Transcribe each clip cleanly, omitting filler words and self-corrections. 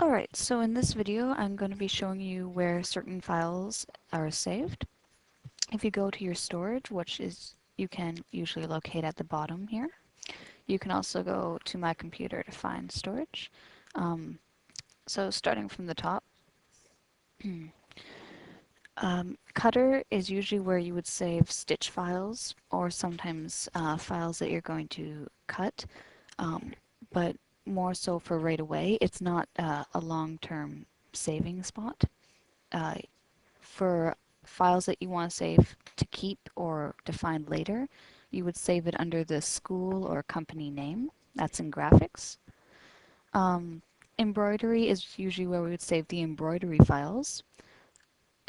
Alright, so in this video I'm going to be showing you where certain files are saved. If you go to your storage, which is you can usually locate at the bottom here, you can also go to my computer to find storage. So starting from the top, Cutter is usually where you would save stitch files or sometimes files that you're going to cut, um, but more so for right away. It's not a long-term saving spot. Uh, for files that you want to save to keep or to find later, you would save it under the school or company name. That's in graphics. Embroidery is usually where we would save the embroidery files,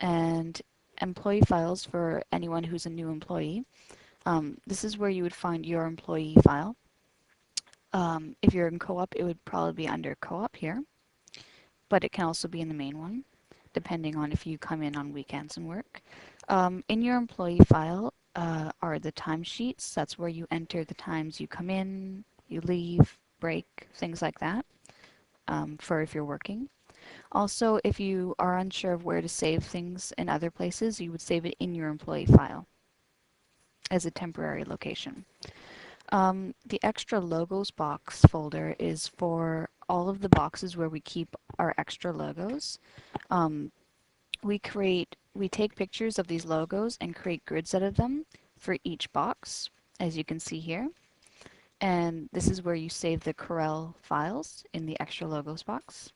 and employee files for anyone who's a new employee. This is where you would find your employee file. If you're in co-op, it would probably be under co-op here, but it can also be in the main one, depending on if you come in on weekends and work. In your employee file are the timesheets. That's where you enter the times you come in, you leave, break, things like that, for if you're working. Also, if you are unsure of where to save things in other places, you would save it in your employee file as a temporary location. The extra logos box folder is for all of the boxes where we keep our extra logos. Um, we take pictures of these logos and create grids out of them for each box, as you can see here. And this is where you save the Corel files in the extra logos box.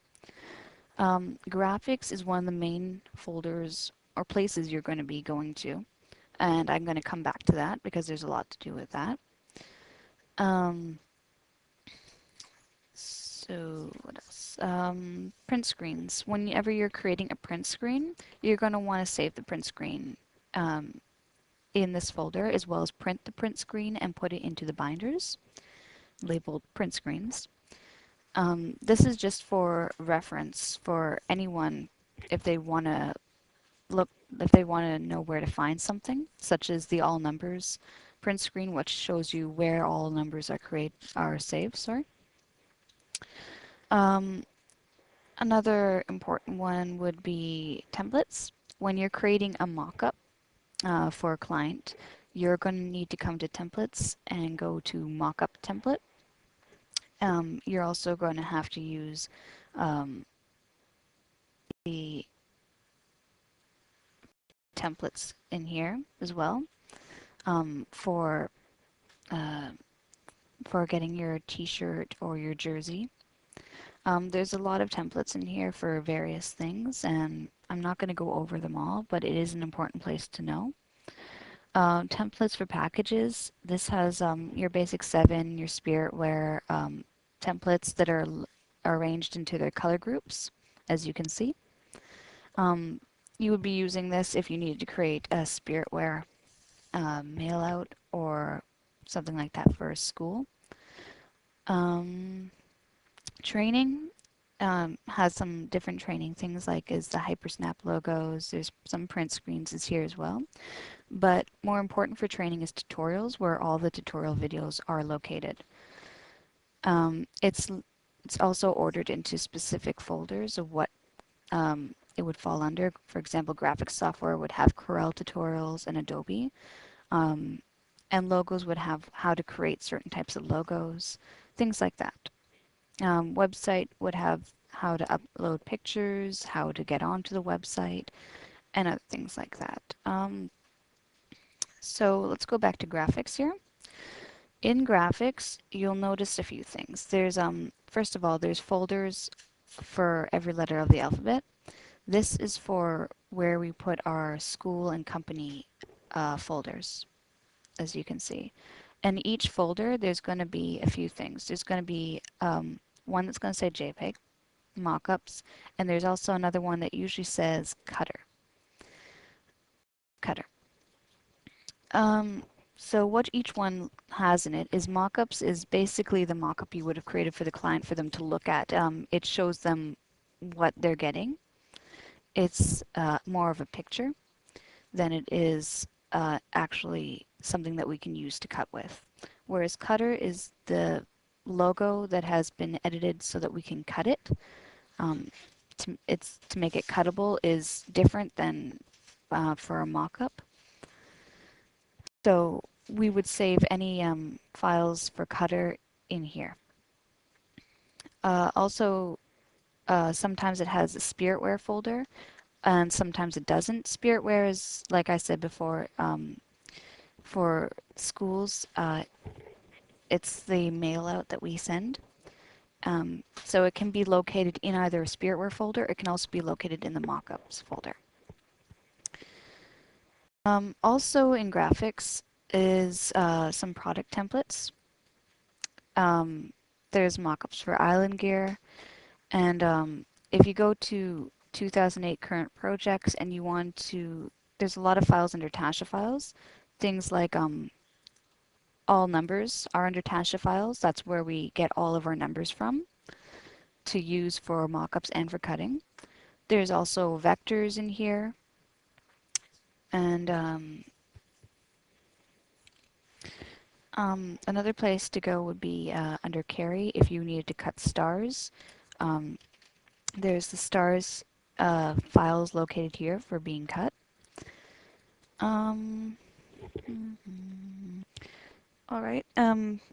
Graphics is one of the main folders or places you're going to be going to, and I'm going to come back to that because there's a lot to do with that. Um, so what else? Print screens. Whenever you're creating a print screen, you're going to want to save the print screen um, in this folder, as well as print the print screen and put it into the binders labeled print screens. This is just for reference for anyone if they want to if they want to know where to find something, such as the all numbers print screen, which shows you where all numbers are saved. Sorry. Um, Another important one would be templates. When you're creating a mockup for a client, you're going to need to come to templates and go to mockup template. You're also going to have to use um, the templates in here as well um, for uh, for getting your t-shirt or your jersey. There's a lot of templates in here for various things, and I'm not going to go over them all, but it is an important place to know. Templates for packages. This has your basic 7, your spiritware templates that are arranged into their color groups, as you can see. You would be using this if you needed to create a spiritware mail out or something like that for a school. Training has some different training things like is the Hypersnap logos. There's some print screens is here as well. But more important for training is tutorials, where all the tutorial videos are located. It's also ordered into specific folders of what it would fall under. For example, graphics software would have Corel tutorials and Adobe. Um, and logos would have how to create certain types of logos, things like that. Website would have how to upload pictures, how to get onto the website, and other things like that. So let's go back to graphics here. In graphics, you'll notice a few things. There's first of all, there's folders for every letter of the alphabet. This is for where we put our school and company folders, as you can see. And each folder, there's going to be a few things. There's going to be one that's going to say JPEG, mockups, and there's also another one that usually says Cutter. Cutter. So what each one has in it is mockups is basically the mockup you would have created for the client for them to look at. It shows them what they're getting. It's more of a picture than it is actually something that we can use to cut with. Whereas Cutter is the logo that has been edited so that we can cut it. um, to make it cuttable is different than for a mockup. So we would save any files for Cutter in here. Also, sometimes it has a Spiritware folder, and sometimes it doesn't. Spiritware is, like I said before, for schools, it's the mail out that we send. So it can be located in either a Spiritware folder. It can also be located in the mockups folder. Also in graphics is some product templates. Um, there's mockups for Island Gear, and if you go to 2008 current projects and you want to, there's a lot of files under Tasha files. Things like all numbers are under Tasha files. That's where we get all of our numbers from to use for mockups and for cutting. There's also vectors in here, and another place to go would be under carry if you needed to cut stars. Um, there's the stars files located here for being cut. Um, all right.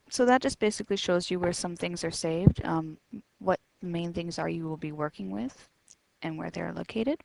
So that just basically shows you where some things are saved, what main things are you will be working with, and where they're located.